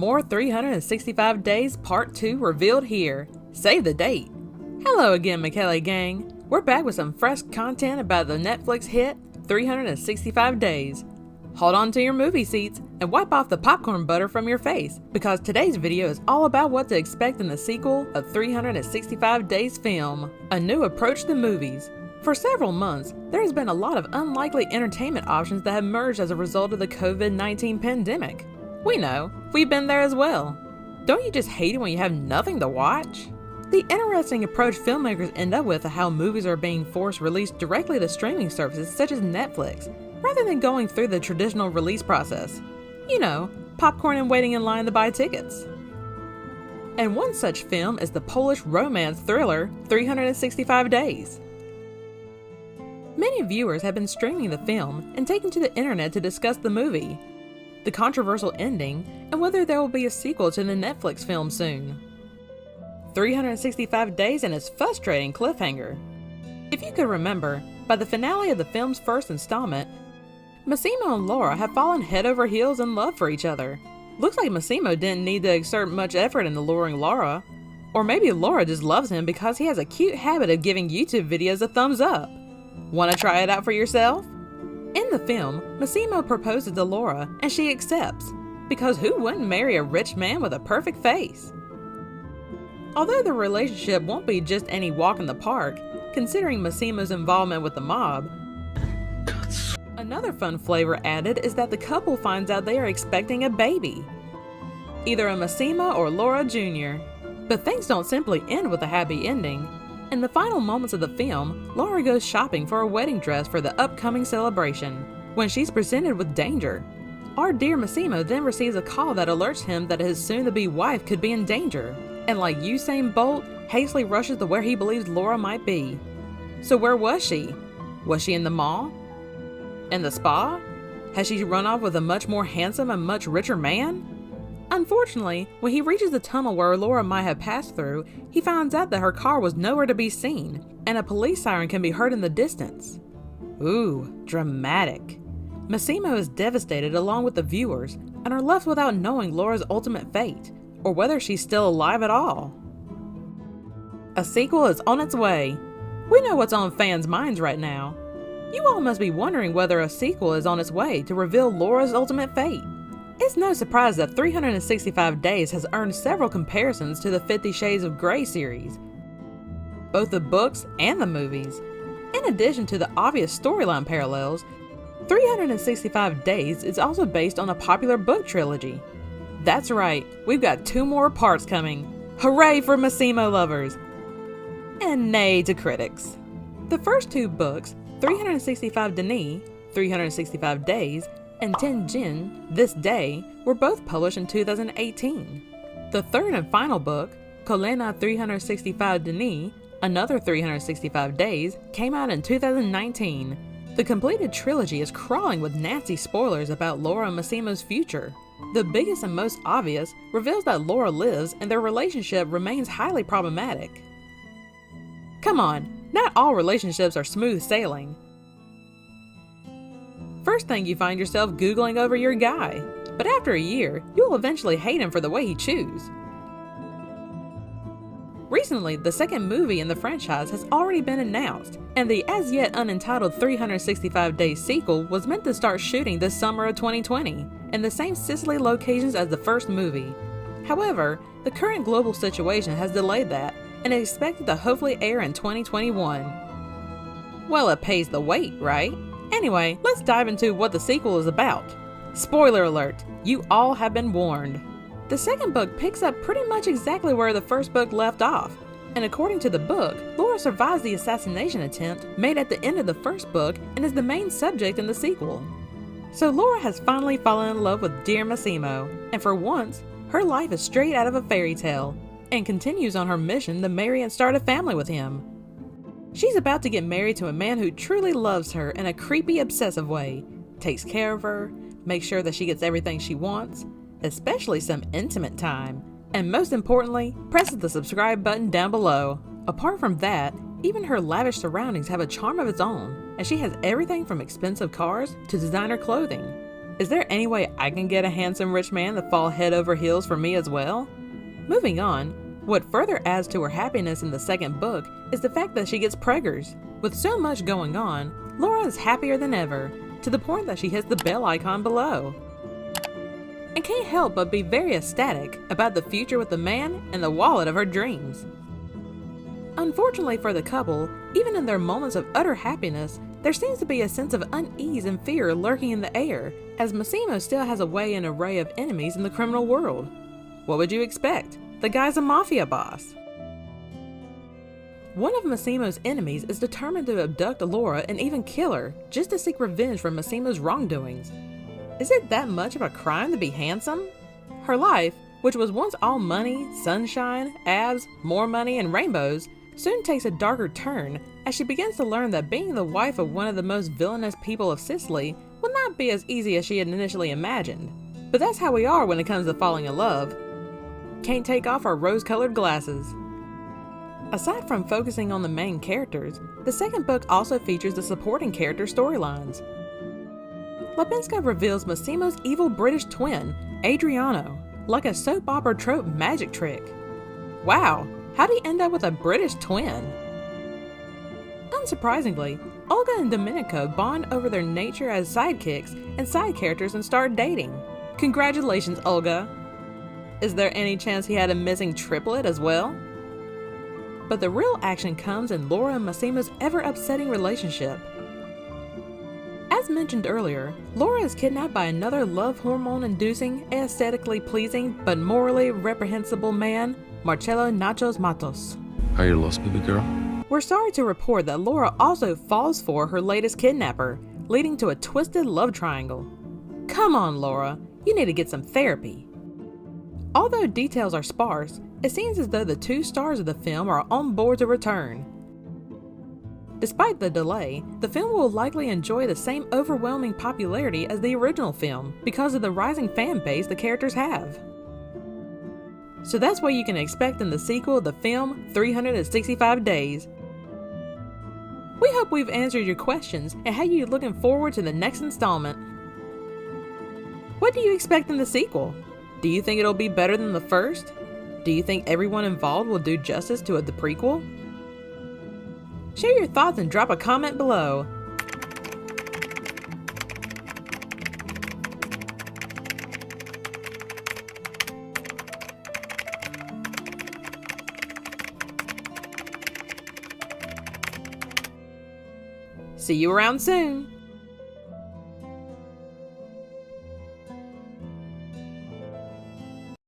More 365 Days Part 2 revealed here. Save the date. Hello again, Michele gang. We're back with some fresh content about the Netflix hit 365 Days. Hold on to your movie seats and wipe off the popcorn butter from your face, because today's video is all about what to expect in the sequel of 365 Days film, A New Approach to Movies. For several months, there has been a lot of unlikely entertainment options that have emerged as a result of the COVID-19 pandemic. We know, we've been there as well. Don't you just hate it when you have nothing to watch? The interesting approach filmmakers end up with is how movies are being forced released directly to streaming services such as Netflix, rather than going through the traditional release process. You know, popcorn and waiting in line to buy tickets. And one such film is the Polish romance thriller 365 Days. Many viewers have been streaming the film and taking to the internet to discuss the movie, the controversial ending, and whether there will be a sequel to the Netflix film soon. 365 Days and its frustrating cliffhanger. If you could remember, by the finale of the film's first installment, Massimo and Laura have fallen head over heels in love for each other. Looks like Massimo didn't need to exert much effort in luring Laura. Or maybe Laura just loves him because he has a cute habit of giving YouTube videos a thumbs up. Wanna try it out for yourself? In the film, Massimo proposes to Laura and she accepts, because who wouldn't marry a rich man with a perfect face? Although the relationship won't be just any walk in the park, considering Massimo's involvement with the mob, another fun flavor added is that the couple finds out they are expecting a baby. Either a Massimo or Laura Jr. But things don't simply end with a happy ending. In the final moments of the film, Laura goes shopping for a wedding dress for the upcoming celebration, when she's presented with danger. Our dear Massimo then receives a call that alerts him that his soon-to-be wife could be in danger, and like Usain Bolt, hastily rushes to where he believes Laura might be. So where was she? Was she in the mall? In the spa? Has she run off with a much more handsome and much richer man? Unfortunately, when he reaches the tunnel where Laura might have passed through, he finds out that her car was nowhere to be seen, and a police siren can be heard in the distance. Ooh, dramatic. Massimo is devastated along with the viewers, and are left without knowing Laura's ultimate fate, or whether she's still alive at all. A sequel is on its way. We know what's on fans' minds right now. You all must be wondering whether a sequel is on its way to reveal Laura's ultimate fate. It's no surprise that 365 Days has earned several comparisons to the 50 Shades of Grey series, both the books and the movies. In addition to the obvious storyline parallels, 365 Days is also based on a popular book trilogy. That's right, we've got 2 more parts coming. Hooray for Massimo lovers! And nay to critics. The first 2 books, 365 Denis, 365 Days, and 10 Jin, This Day, were both published in 2018. The third and final book, Colena 365 Denis, Another 365 Days, came out in 2019. The completed trilogy is crawling with nasty spoilers about Laura and Massimo's future. The biggest and most obvious reveals that Laura lives and their relationship remains highly problematic. Come on, not all relationships are smooth sailing. First thing you find yourself Googling over your guy, but after a year, you'll eventually hate him for the way he chews. Recently, the second movie in the franchise has already been announced, and the as-yet unentitled 365 Days sequel was meant to start shooting this summer of 2020, in the same Sicily locations as the first movie. However, the current global situation has delayed that, and is expected to hopefully air in 2021. Well, it pays the wait, right? Anyway, let's dive into what the sequel is about. Spoiler alert, you all have been warned. The second book picks up pretty much exactly where the first book left off, and according to the book, Laura survives the assassination attempt made at the end of the first book and is the main subject in the sequel. So Laura has finally fallen in love with dear Massimo, and for once, her life is straight out of a fairy tale, and continues on her mission to marry and start a family with him. She's about to get married to a man who truly loves her in a creepy, obsessive way, takes care of her, makes sure that she gets everything she wants, especially some intimate time, and most importantly, presses the subscribe button down below. Apart from that, even her lavish surroundings have a charm of its own, as she has everything from expensive cars to designer clothing. Is there any way I can get a handsome rich man to fall head over heels for me as well? Moving on, what further adds to her happiness in the second book is the fact that she gets preggers. With so much going on, Laura is happier than ever, to the point that she hits the bell icon below. And can't help but be very ecstatic about the future with the man and the wallet of her dreams. Unfortunately for the couple, even in their moments of utter happiness, there seems to be a sense of unease and fear lurking in the air, as Massimo still has a way and array of enemies in the criminal world. What would you expect? The guy's a mafia boss. One of Massimo's enemies is determined to abduct Laura and even kill her, just to seek revenge for Massimo's wrongdoings. Is it that much of a crime to be handsome? Her life, which was once all money, sunshine, abs, more money, and rainbows, soon takes a darker turn as she begins to learn that being the wife of one of the most villainous people of Sicily will not be as easy as she had initially imagined. But that's how we are when it comes to falling in love. Can't take off our rose-colored glasses. Aside from focusing on the main characters, the second book also features the supporting character storylines. Lapinska reveals Massimo's evil British twin, Adriano, like a soap opera trope magic trick. Wow, how'd he end up with a British twin? Unsurprisingly, Olga and Domenico bond over their nature as sidekicks and side characters and start dating. Congratulations, Olga! Is there any chance he had a missing triplet as well? But the real action comes in Laura and Massimo's ever-upsetting relationship. As mentioned earlier, Laura is kidnapped by another love hormone-inducing, aesthetically pleasing, but morally reprehensible man, Marcello Nachos Matos. Are you lost, baby girl? We're sorry to report that Laura also falls for her latest kidnapper, leading to a twisted love triangle. Come on, Laura, you need to get some therapy. Although details are sparse, it seems as though the two stars of the film are on board to return. Despite the delay, the film will likely enjoy the same overwhelming popularity as the original film because of the rising fan base the characters have. So that's what you can expect in the sequel of the film 365 Days. We hope we've answered your questions and have you looking forward to the next installment. What do you expect in the sequel? Do you think it'll be better than the first? Do you think everyone involved will do justice to the prequel? Share your thoughts and drop a comment below. See you around soon!